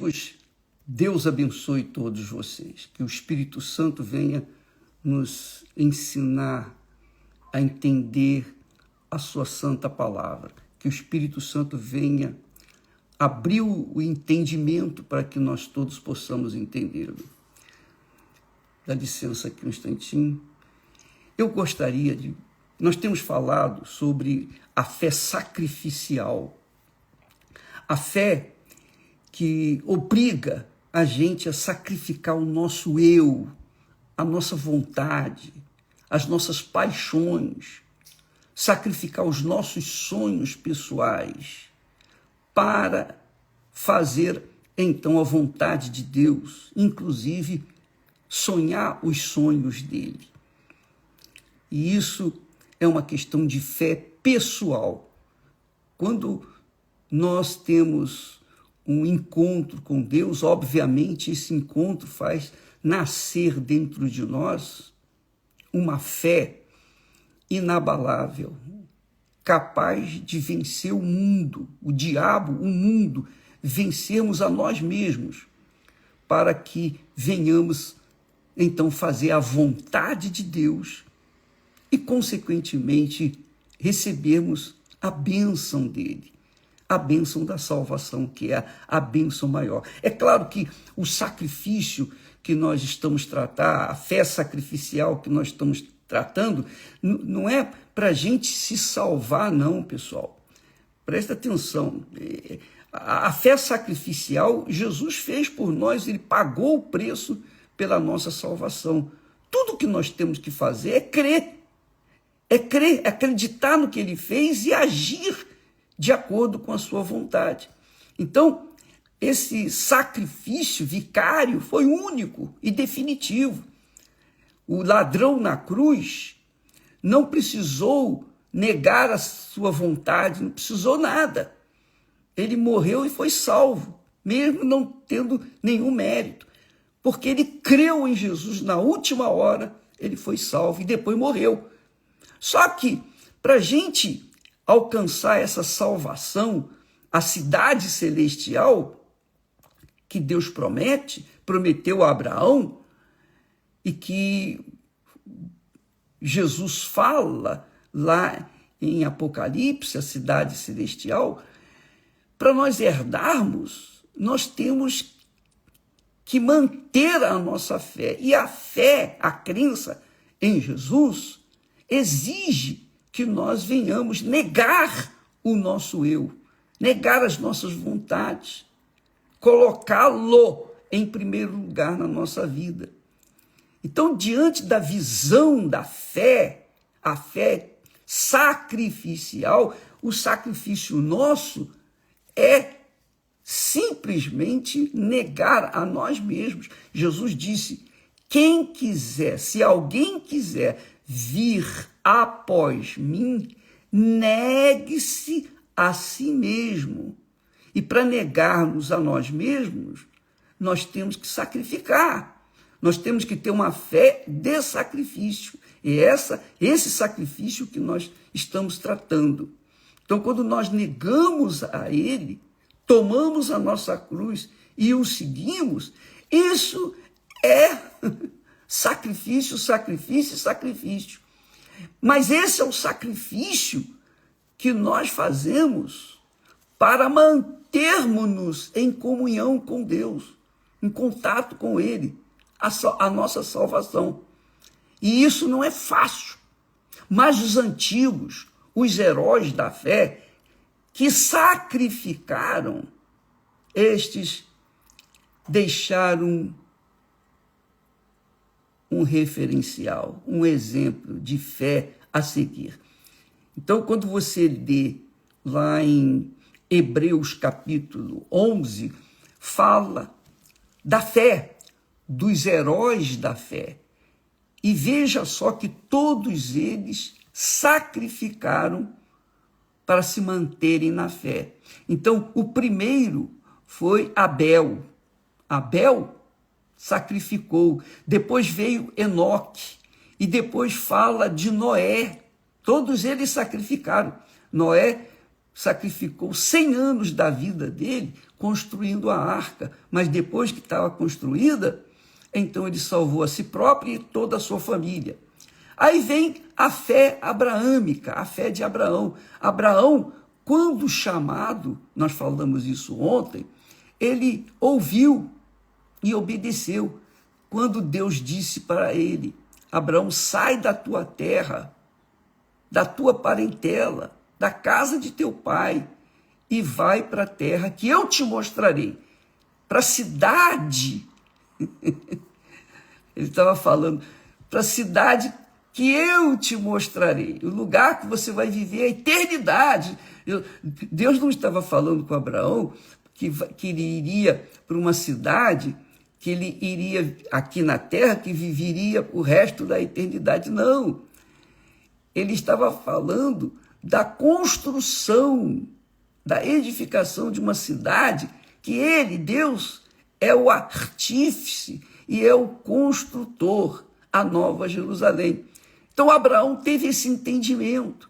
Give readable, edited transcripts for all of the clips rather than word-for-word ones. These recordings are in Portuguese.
Amigos, Deus abençoe todos vocês. Que o Espírito Santo venha nos ensinar a entender a sua santa palavra. Que o Espírito Santo venha abrir o entendimento para que nós todos possamos entendê-lo. Dá licença aqui um instantinho. Eu gostaria de... Nós temos falado sobre a fé sacrificial. A fé que obriga a gente a sacrificar o nosso eu, a nossa vontade, as nossas paixões, sacrificar os nossos sonhos pessoais para fazer, então, a vontade de Deus, inclusive sonhar os sonhos dele. E isso é uma questão de fé pessoal. Quando nós temos um encontro com Deus, obviamente esse encontro faz nascer dentro de nós uma fé inabalável, capaz de vencer o mundo, o diabo, o mundo, vencermos a nós mesmos, para que venhamos então fazer a vontade de Deus e, consequentemente, recebermos a bênção dele. A bênção da salvação, que é a bênção maior. É claro que o sacrifício que nós estamos tratando, a fé sacrificial que nós estamos tratando, não é para a gente se salvar, não, pessoal. Presta atenção. A fé sacrificial, Jesus fez por nós, ele pagou o preço pela nossa salvação. Tudo que nós temos que fazer é crer, acreditar no que ele fez e agir de acordo com a sua vontade. Então, esse sacrifício vicário foi único e definitivo. O ladrão na cruz não precisou negar a sua vontade, não precisou nada. Ele morreu e foi salvo, mesmo não tendo nenhum mérito, porque ele creu em Jesus na última hora, ele foi salvo e depois morreu. Só que, para a gente alcançar essa salvação, a cidade celestial que Deus prometeu a Abraão e que Jesus fala lá em Apocalipse, a cidade celestial, para nós herdarmos, nós temos que manter a nossa fé. E a fé, a crença em Jesus, exige que nós venhamos negar o nosso eu, negar as nossas vontades, colocá-lo em primeiro lugar na nossa vida. Então, diante da visão da fé, a fé sacrificial, o sacrifício nosso é simplesmente negar a nós mesmos. Jesus disse: quem quiser, se alguém quiser vir após mim, negue-se a si mesmo. E para negarmos a nós mesmos, nós temos que sacrificar. Nós temos que ter uma fé de sacrifício. E esse sacrifício que nós estamos tratando. Então, quando nós negamos a ele, tomamos a nossa cruz e o seguimos, isso é sacrifício, sacrifício, sacrifício. Mas esse é o sacrifício que nós fazemos para mantermos-nos em comunhão com Deus, em contato com ele, a nossa salvação. E isso não é fácil. Mas os antigos, os heróis da fé, que sacrificaram, estes deixaram um referencial, um exemplo de fé a seguir. Então, quando você lê lá em Hebreus capítulo 11, fala da fé, dos heróis da fé. E veja só que todos eles sacrificaram para se manterem na fé. Então, o primeiro foi Abel. Abel sacrificou. Depois veio Enoque. E depois fala de Noé. Todos eles sacrificaram. Noé sacrificou 100 anos da vida dele construindo a arca, mas depois que estava construída, então ele salvou a si próprio e toda a sua família. Aí vem a fé abraâmica, a fé de Abraão. Abraão, quando chamado, nós falamos isso ontem, ele ouviu e obedeceu. Quando Deus disse para ele: Abraão, sai da tua terra, da tua parentela, da casa de teu pai, e vai para a terra que eu te mostrarei, para a cidade. Ele estava falando, para a cidade que eu te mostrarei, o lugar que você vai viver a eternidade. Deus não estava falando com Abraão que ele iria para uma cidade, que ele iria aqui na terra, que viveria o resto da eternidade. Não. Ele estava falando da construção, da edificação de uma cidade que ele, Deus, é o artífice e é o construtor, a Nova Jerusalém. Então Abraão teve esse entendimento,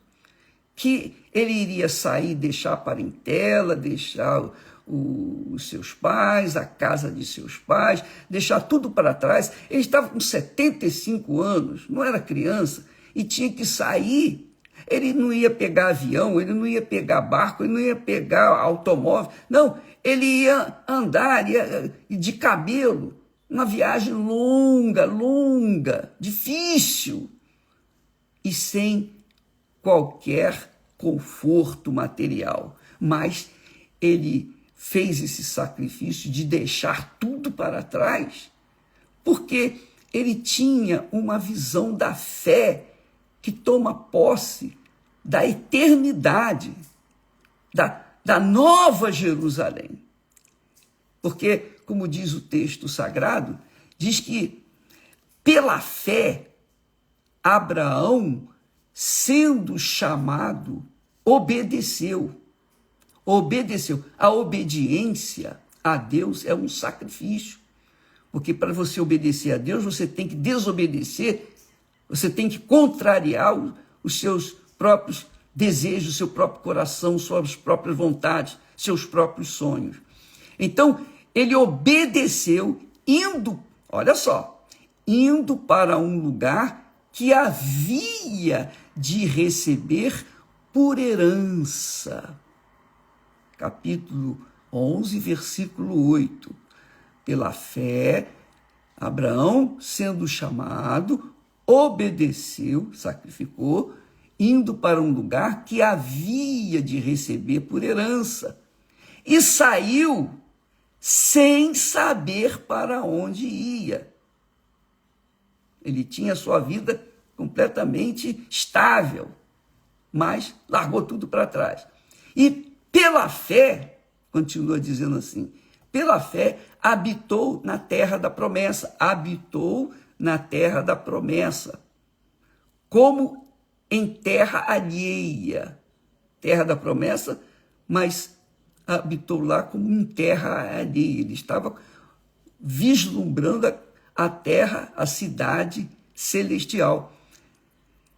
que ele iria sair, deixar a parentela, deixar os seus pais, a casa de seus pais, deixar tudo para trás. Ele estava com 75 anos, não era criança, e tinha que sair. Ele não ia pegar avião, ele não ia pegar barco, ele não ia pegar automóvel. Não, ele ia andar de camelo, uma viagem longa, difícil, e sem qualquer conforto material. Mas ele fez esse sacrifício de deixar tudo para trás, porque ele tinha uma visão da fé que toma posse da eternidade, da Nova Jerusalém. Porque, como diz o texto sagrado, diz que pela fé, Abraão, sendo chamado, obedeceu. A obediência a Deus é um sacrifício. Porque para você obedecer a Deus, você tem que desobedecer, você tem que contrariar os seus próprios desejos, seu próprio coração, suas próprias vontades, seus próprios sonhos. Então, ele obedeceu, olha só, indo para um lugar que havia de receber por herança. Capítulo 11, versículo 8. Pela fé, Abraão, sendo chamado, obedeceu, sacrificou, indo para um lugar que havia de receber por herança. E saiu sem saber para onde ia. Ele tinha sua vida completamente estável, mas largou tudo para trás. E pela fé, continua dizendo assim, pela fé habitou na terra da promessa, como em terra alheia, terra da promessa, mas habitou lá como em terra alheia. Ele estava vislumbrando a terra, a cidade celestial,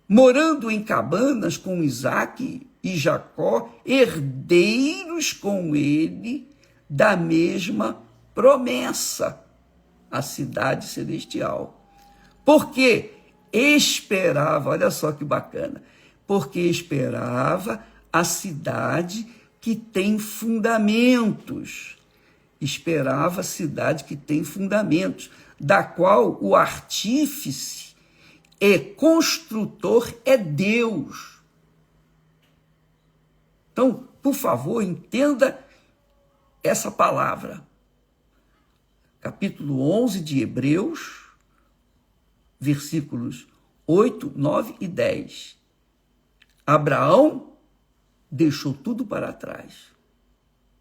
morando em cabanas com Isaque e Jacó, herdeiros com ele da mesma promessa, a cidade celestial. Porque esperava, olha só que bacana, porque esperava a cidade que tem fundamentos. Esperava a cidade que tem fundamentos, da qual o artífice e construtor é Deus. Então, por favor, entenda essa palavra. Capítulo 11 de Hebreus, versículos 8, 9 e 10. Abraão deixou tudo para trás.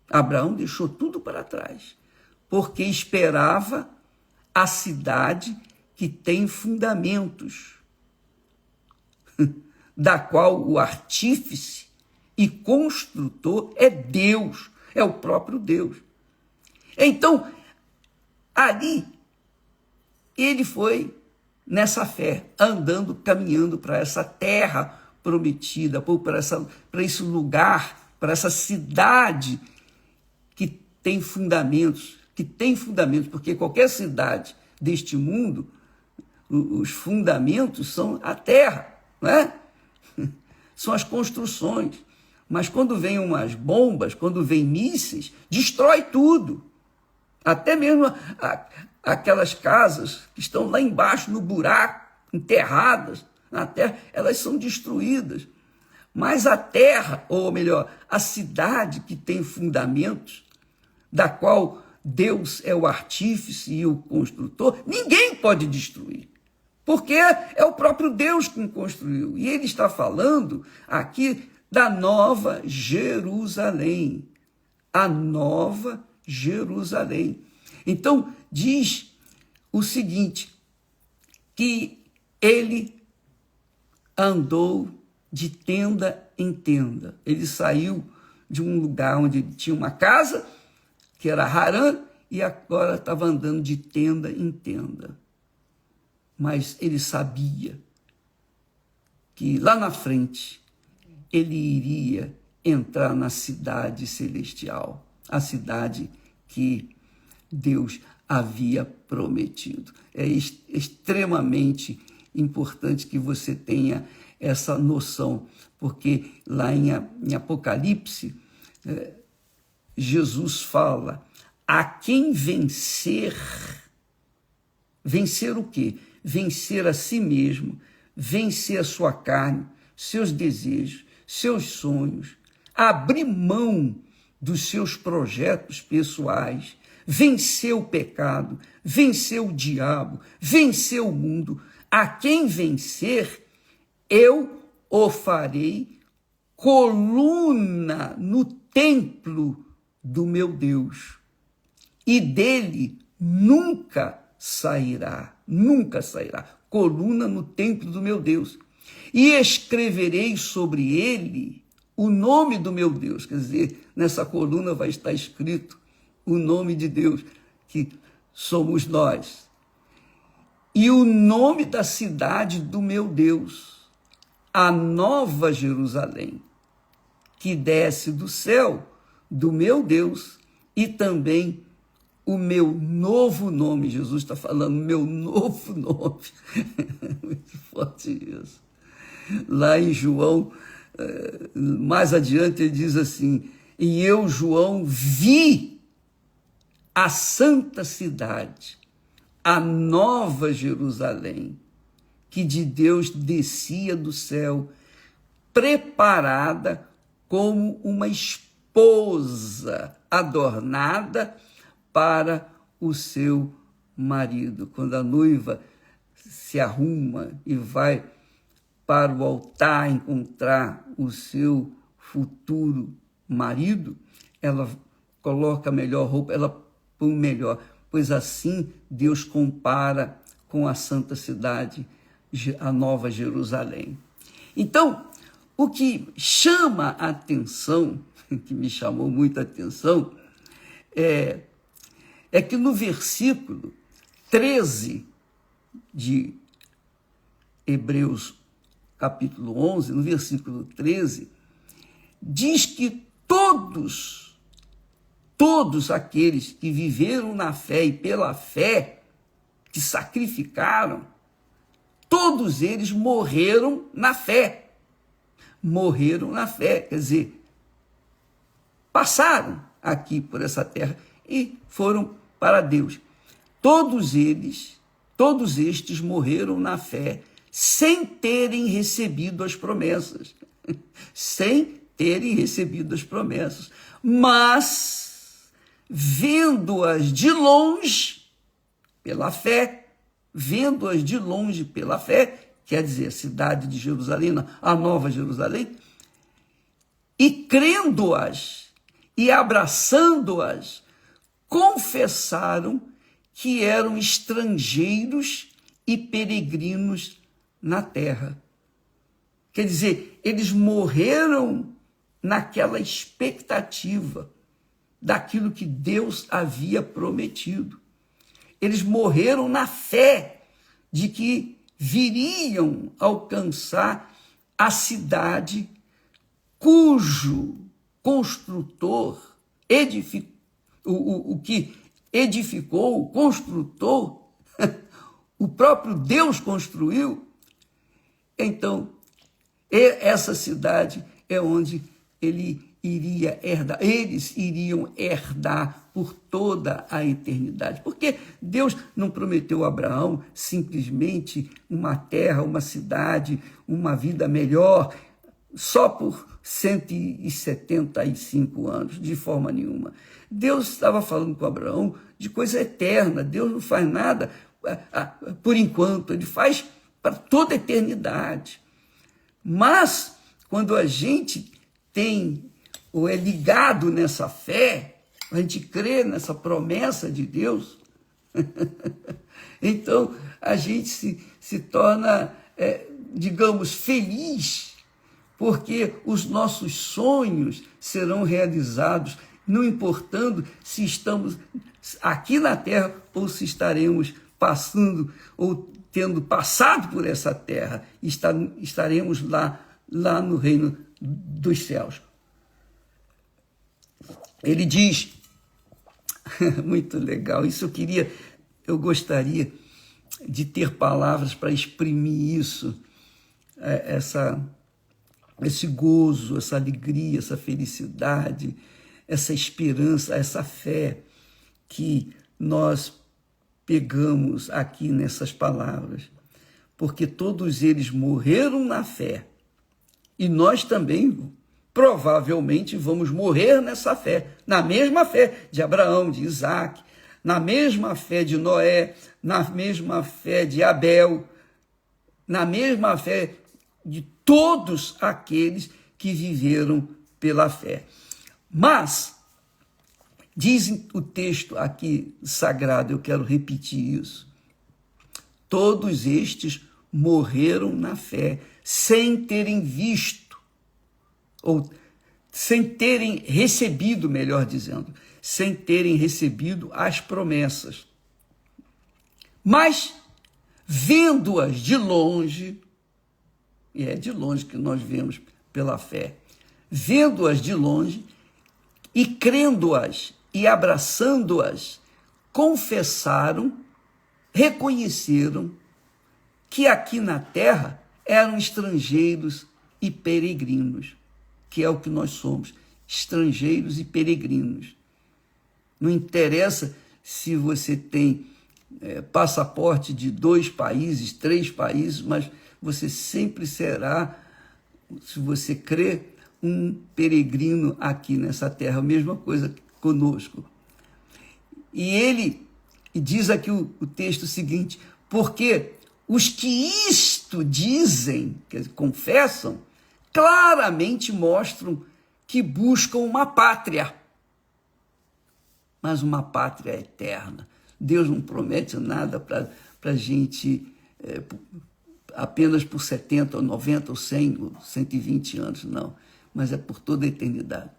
Abraão deixou tudo para trás, porque esperava a cidade que tem fundamentos, da qual o artífice e construtor é Deus, é o próprio Deus. Então, ali, ele foi nessa fé, andando, caminhando para essa terra prometida, para esse lugar, para essa cidade que tem fundamentos, porque qualquer cidade deste mundo, os fundamentos são a terra, não é? São as construções. Mas quando vem umas bombas, quando vem mísseis, destrói tudo. Até mesmo aquelas casas que estão lá embaixo no buraco, enterradas na terra, elas são destruídas. Mas a terra, ou melhor, a cidade que tem fundamentos, da qual Deus é o artífice e o construtor, ninguém pode destruir. Porque é o próprio Deus que construiu. E ele está falando aqui da Nova Jerusalém. A Nova Jerusalém. Então, diz o seguinte, que ele andou de tenda em tenda. Ele saiu de um lugar onde tinha uma casa, que era Harã, e agora estava andando de tenda em tenda. Mas ele sabia que lá na frente ele iria entrar na cidade celestial, a cidade que Deus havia prometido. É extremamente importante que você tenha essa noção, porque lá em Apocalipse, Jesus fala, a quem vencer o quê? Vencer a si mesmo, vencer a sua carne, seus desejos, seus sonhos, abrir mão dos seus projetos pessoais, vencer o pecado, vencer o diabo, vencer o mundo. A quem vencer, eu o farei coluna no templo do meu Deus, e dele nunca sairá, coluna no templo do meu Deus, e escreverei sobre ele o nome do meu Deus, quer dizer, nessa coluna vai estar escrito o nome de Deus, que somos nós, e o nome da cidade do meu Deus, a Nova Jerusalém, que desce do céu do meu Deus, e também o meu novo nome. Jesus está falando, meu novo nome. Muito forte isso. Lá em João, mais adiante, ele diz assim, e eu, João, vi a santa cidade, a Nova Jerusalém, que de Deus descia do céu, preparada como uma esposa adornada para o seu marido. Quando a noiva se arruma e vai para o altar encontrar o seu futuro marido, ela coloca a melhor roupa, ela põe o melhor, pois assim Deus compara com a santa cidade, a Nova Jerusalém. Então, o que chama a atenção, que me chamou muita atenção, é que no versículo 13 de Hebreus, capítulo 11, no versículo 13, diz que todos aqueles que viveram na fé e pela fé, que sacrificaram, todos eles morreram na fé. Morreram na fé, quer dizer, passaram aqui por essa terra e foram para Deus. Todos estes morreram na fé, sem terem recebido as promessas. Sem terem recebido as promessas. Mas, vendo-as de longe, pela fé, quer dizer, a cidade de Jerusalém, a Nova Jerusalém, e crendo-as e abraçando-as, confessaram que eram estrangeiros e peregrinos na terra. Quer dizer, eles morreram naquela expectativa daquilo que Deus havia prometido. Eles morreram na fé de que viriam alcançar a cidade cujo construtor, o que edificou, o construtor, o próprio Deus construiu, então essa cidade é onde eles iriam herdar por toda a eternidade. Porque Deus não prometeu a Abraão simplesmente uma terra, uma cidade, uma vida melhor, só por 175 anos, de forma nenhuma. Deus estava falando com Abraão de coisa eterna. Deus não faz nada por enquanto, ele faz para toda a eternidade. Mas, quando a gente tem ou é ligado nessa fé, a gente crê nessa promessa de Deus, então a gente se torna, digamos, feliz, porque os nossos sonhos serão realizados, não importando se estamos aqui na terra ou se estaremos passando ou tendo passado por essa terra, estaremos lá no reino dos céus. Ele diz, muito legal, eu gostaria de ter palavras para exprimir isso, esse gozo, essa alegria, essa felicidade, essa esperança, essa fé que nós pegamos aqui nessas palavras, porque todos eles morreram na fé, e nós também provavelmente vamos morrer nessa fé, na mesma fé de Abraão, de Isaac, na mesma fé de Noé, na mesma fé de Abel, na mesma fé de todos aqueles que viveram pela fé. Mas, diz o texto aqui sagrado, eu quero repetir isso, todos estes morreram na fé, sem terem visto, ou sem terem recebido, melhor dizendo, sem terem recebido as promessas. Mas, vendo-as de longe, e é de longe que nós vemos pela fé, vendo-as de longe e crendo-as e abraçando-as, confessaram, reconheceram que aqui na terra eram estrangeiros e peregrinos, que é o que nós somos, estrangeiros e peregrinos. Não interessa se você tem passaporte de 2 países, 3 países, mas você sempre será, se você crê, um peregrino aqui nessa terra. A mesma coisa conosco. E diz aqui o texto seguinte, porque os que isto dizem, quer dizer, confessam, claramente mostram que buscam uma pátria, mas uma pátria eterna. Deus não promete nada para a gente apenas por 70, ou 90, ou 100, ou 120 anos, não, mas é por toda a eternidade.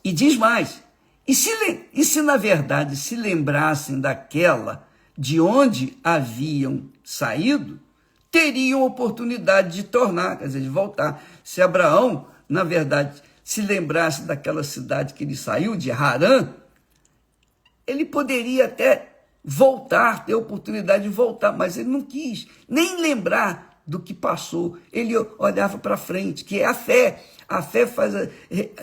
E diz mais, e se na verdade se lembrassem daquela de onde haviam saído, teriam oportunidade de tornar, quer dizer, de voltar. Se Abraão, na verdade, se lembrasse daquela cidade que ele saiu, de Harã, ele poderia até voltar, ter oportunidade de voltar, mas ele não quis nem lembrar do que passou. Ele olhava para frente, que é a fé. A fé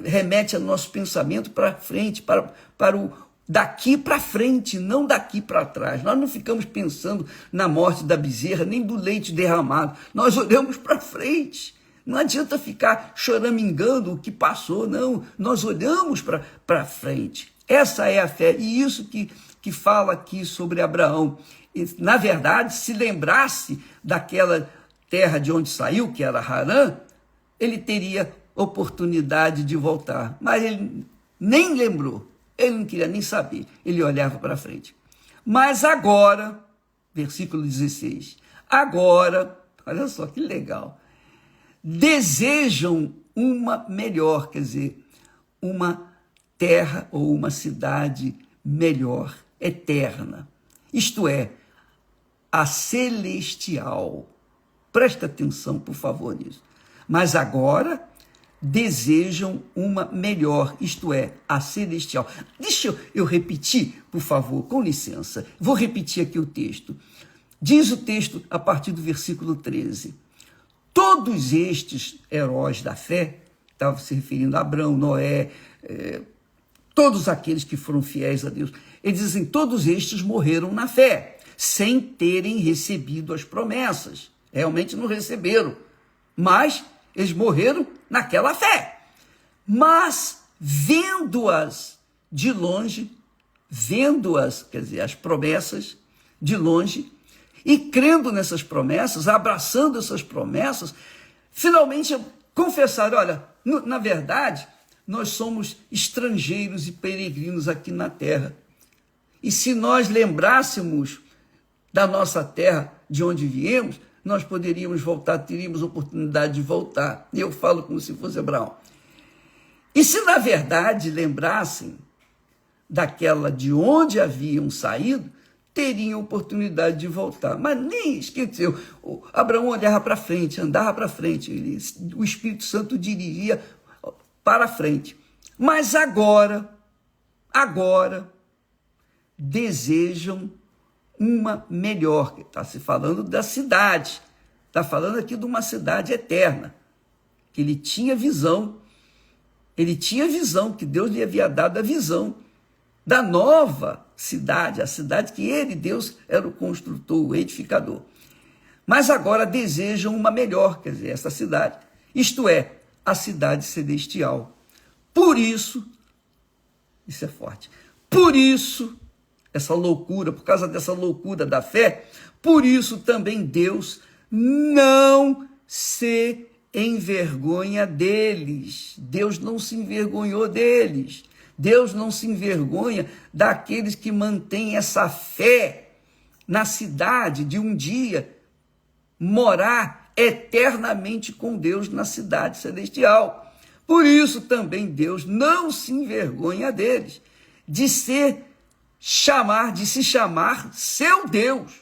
remete ao nosso pensamento para frente, para o daqui para frente, não daqui para trás. Nós não ficamos pensando na morte da bezerra, nem do leite derramado. Nós olhamos para frente. Não adianta ficar choramingando o que passou, não. Nós olhamos para frente. Essa é a fé. E isso que fala aqui sobre Abraão. E, na verdade, se lembrasse daquela terra de onde saiu, que era Harã, ele teria oportunidade de voltar. Mas ele nem lembrou. Ele não queria nem saber, ele olhava para frente. Mas agora, versículo 16, agora, olha só que legal, desejam uma melhor, quer dizer, uma terra ou uma cidade melhor, eterna. Isto é, a celestial. Presta atenção, por favor, nisso. Mas agora desejam uma melhor, isto é, a celestial. Deixa eu repetir, por favor, com licença. Vou repetir aqui o texto. Diz o texto a partir do versículo 13. Todos estes heróis da fé, estava se referindo a Abraão, Noé, todos aqueles que foram fiéis a Deus, eles dizem, todos estes morreram na fé, sem terem recebido as promessas. Realmente não receberam, mas eles morreram naquela fé. Mas, vendo-as de longe, quer dizer, as promessas de longe, e crendo nessas promessas, abraçando essas promessas, finalmente confessaram, olha, na verdade, nós somos estrangeiros e peregrinos aqui na terra. E se nós lembrássemos da nossa terra, de onde viemos, nós poderíamos voltar, teríamos oportunidade de voltar. E eu falo como se fosse Abraão. E se, na verdade, lembrassem daquela de onde haviam saído, teriam oportunidade de voltar. Mas nem esqueceu. Abraão olhava para frente, andava para frente. O Espírito Santo dirigia para frente. Mas agora, desejam uma melhor. Está se falando da cidade. Está falando aqui de uma cidade eterna. Que ele tinha visão. Ele tinha visão, que Deus lhe havia dado a visão da nova cidade, a cidade que ele, Deus, era o construtor, o edificador. Mas agora desejam uma melhor, quer dizer, essa cidade. Isto é, a cidade celestial. Por isso é forte, por isso, essa loucura, por causa dessa loucura da fé, por isso também Deus não se envergonha deles. Deus não se envergonhou deles. Deus não se envergonha daqueles que mantêm essa fé na cidade de um dia morar eternamente com Deus na cidade celestial. Por isso também Deus não se envergonha deles, de se chamar seu Deus,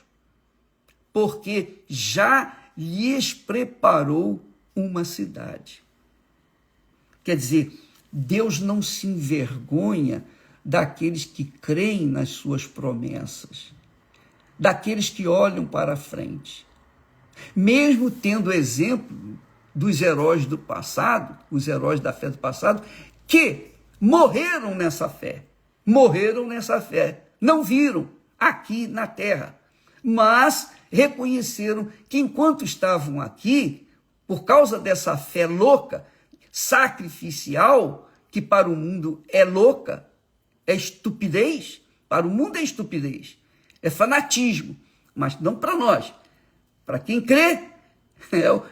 porque já lhes preparou uma cidade. Quer dizer, Deus não se envergonha daqueles que creem nas suas promessas, daqueles que olham para frente. Mesmo tendo exemplo dos heróis do passado, os heróis da fé do passado, que morreram nessa fé, não viram aqui na terra, mas reconheceram que enquanto estavam aqui, por causa dessa fé louca, sacrificial, que para o mundo é louca, é estupidez, para o mundo é estupidez, é fanatismo, mas não para nós. Para quem crê,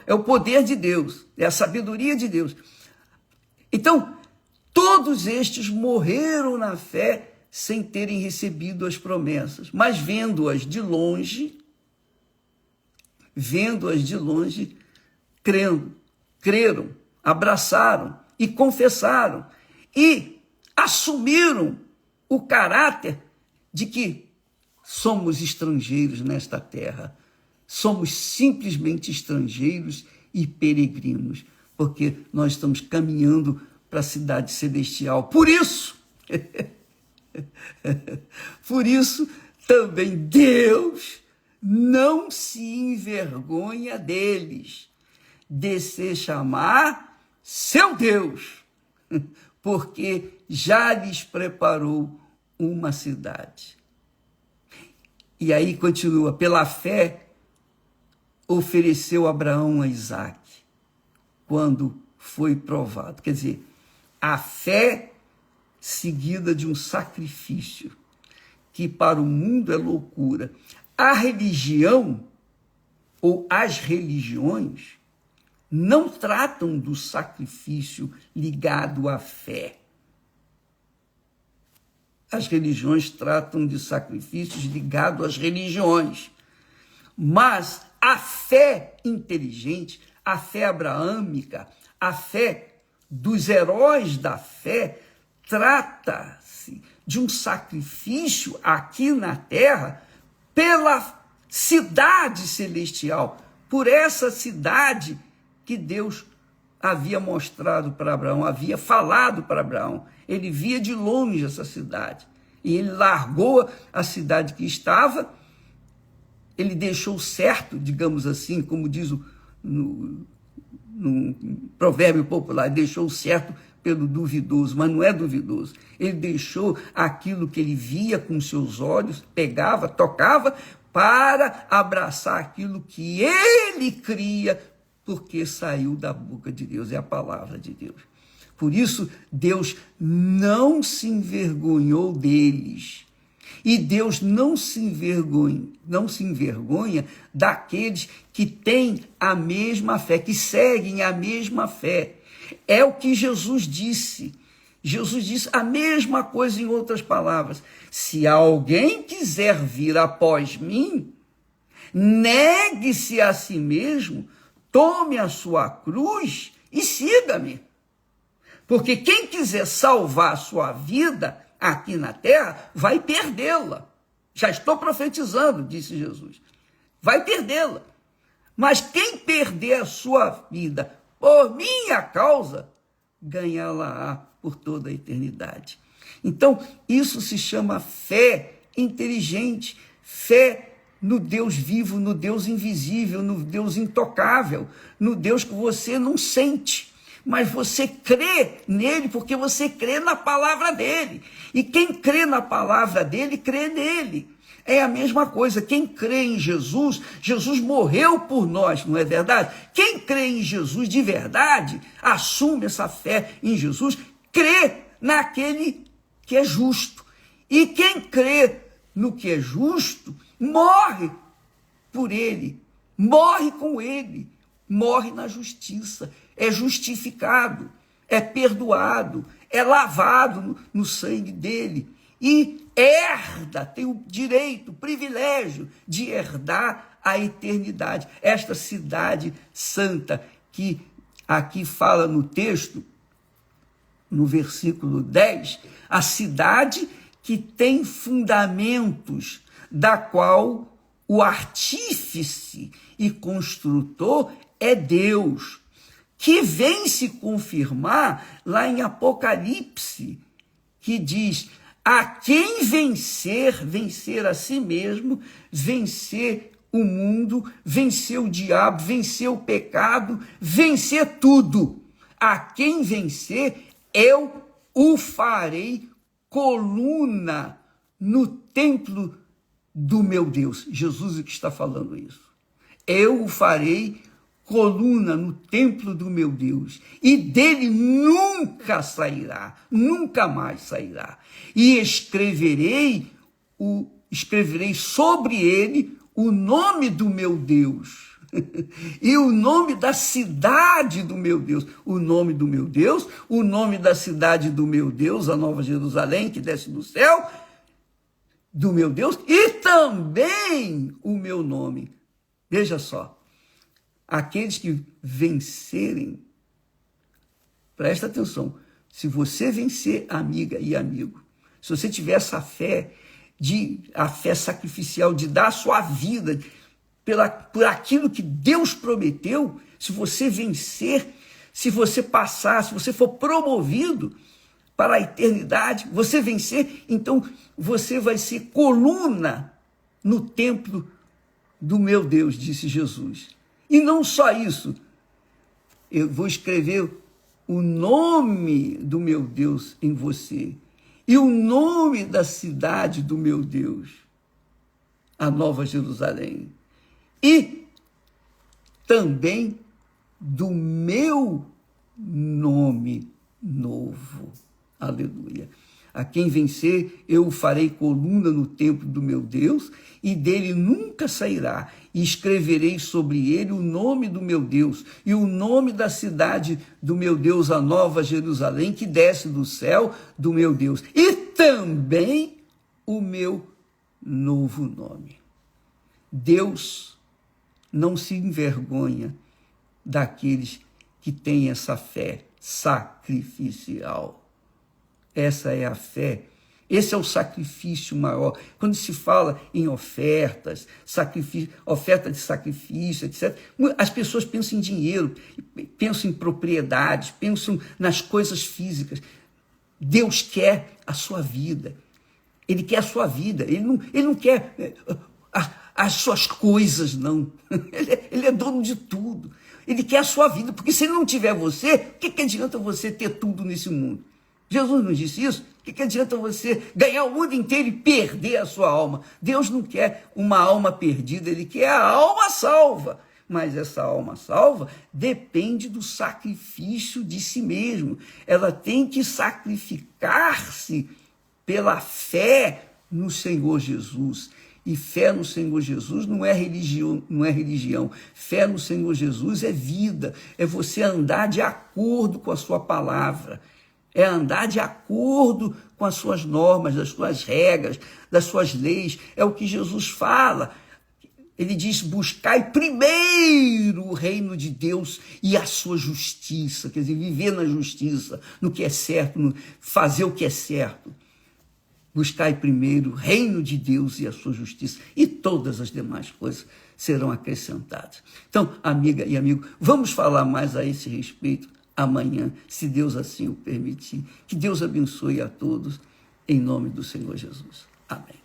é o poder de Deus, é a sabedoria de Deus. Então, todos estes morreram na fé sem terem recebido as promessas, mas vendo-as de longe, creram, abraçaram e confessaram e assumiram o caráter de que somos estrangeiros nesta terra. Somos simplesmente estrangeiros e peregrinos, porque nós estamos caminhando para a cidade celestial. Por isso também Deus não se envergonha deles, de se chamar seu Deus, porque já lhes preparou uma cidade. E aí continua, pela fé ofereceu Abraão a Isaque, quando foi provado. Quer dizer, a fé seguida de um sacrifício, que para o mundo é loucura. A religião, ou as religiões, não tratam do sacrifício ligado à fé. As religiões tratam de sacrifícios ligados às religiões. Mas a fé inteligente, a fé abraâmica, a fé dos heróis da fé, trata-se de um sacrifício aqui na terra pela cidade celestial, por essa cidade que Deus havia mostrado para Abraão, havia falado para Abraão. Ele via de longe essa cidade. E ele largou a cidade que estava, ele deixou certo, digamos assim, como diz no provérbio popular, deixou certo pelo duvidoso, mas não é duvidoso. Ele deixou aquilo que ele via com seus olhos, pegava, tocava, para abraçar aquilo que ele cria, porque saiu da boca de Deus, é a palavra de Deus. Por isso, Deus não se envergonhou deles. E Deus não se envergonha daqueles que têm a mesma fé, que seguem a mesma fé. É o que Jesus disse. Jesus disse a mesma coisa em outras palavras. Se alguém quiser vir após mim, negue-se a si mesmo, tome a sua cruz e siga-me. Porque quem quiser salvar a sua vida aqui na terra, vai perdê-la. Já estou profetizando, disse Jesus. Vai perdê-la. Mas quem perder a sua vida por minha causa, ganhá-la-á por toda a eternidade. Então, isso se chama fé inteligente, fé no Deus vivo, no Deus invisível, no Deus intocável, no Deus que você não sente, mas você crê nele porque você crê na palavra dele. E quem crê na palavra dele, crê nele. É a mesma coisa, quem crê em Jesus, Jesus morreu por nós, não é verdade? Quem crê em Jesus de verdade, assume essa fé em Jesus, crê naquele que é justo. E quem crê no que é justo, morre por ele, morre com ele, morre na justiça, é justificado, é perdoado, é lavado no sangue dele e herda, tem o direito, o privilégio de herdar a eternidade. Esta cidade santa que aqui fala no texto, no versículo 10, a cidade que tem fundamentos, da qual o artífice e construtor é Deus, que vem se confirmar lá em Apocalipse, que diz: a quem vencer a si mesmo, vencer o mundo, vencer o diabo, vencer o pecado, vencer tudo. A quem vencer, eu o farei coluna no templo do meu Deus. Jesus é que está falando isso. Eu o farei coluna no templo do meu Deus, e dele nunca sairá, nunca mais sairá. E escreverei sobre ele o nome do meu Deus, e o nome da cidade do meu Deus, o nome do meu Deus, o nome da cidade do meu Deus, a Nova Jerusalém, que desce do céu, do meu Deus, e também o meu nome. Veja só, aqueles que vencerem, presta atenção, se você vencer, amiga e amigo, se você tiver essa fé, a fé sacrificial de dar a sua vida por aquilo que Deus prometeu, se você vencer, se você passar, se você for promovido para a eternidade, você vencer, então você vai ser coluna no templo do meu Deus, disse Jesus. E não só isso, eu vou escrever o nome do meu Deus em você, e o nome da cidade do meu Deus, a Nova Jerusalém, e também do meu nome novo. Aleluia. A quem vencer, eu o farei coluna no templo do meu Deus, e dele nunca sairá. E escreverei sobre ele o nome do meu Deus, e o nome da cidade do meu Deus, a Nova Jerusalém, que desce do céu do meu Deus. E também o meu novo nome. Deus não se envergonha daqueles que têm essa fé sacrificial. Essa é a fé Esse é o sacrifício maior. Quando se fala em ofertas, oferta de sacrifício, etc., as pessoas pensam em dinheiro, pensam em propriedades, pensam nas coisas físicas. Deus quer a sua vida. Ele quer a sua vida. Ele não quer as suas coisas, não. Ele é dono de tudo. Ele quer a sua vida, porque se ele não tiver você, o que adianta você ter tudo nesse mundo? Jesus não disse isso? O que adianta você ganhar o mundo inteiro e perder a sua alma? Deus não quer uma alma perdida, ele quer a alma salva. Mas essa alma salva depende do sacrifício de si mesmo. Ela tem que sacrificar-se pela fé no Senhor Jesus. E fé no Senhor Jesus não é religião. Fé no Senhor Jesus é vida, é você andar de acordo com a sua palavra, é andar de acordo com as suas normas, das suas regras, das suas leis. É o que Jesus fala. Ele diz: buscai primeiro o reino de Deus e a sua justiça, quer dizer, viver na justiça, no que é certo, fazer o que é certo. Buscai primeiro o reino de Deus e a sua justiça, e todas as demais coisas serão acrescentadas. Então, amiga e amigo, vamos falar mais a esse respeito amanhã, se Deus assim o permitir. Que Deus abençoe a todos, em nome do Senhor Jesus. Amém.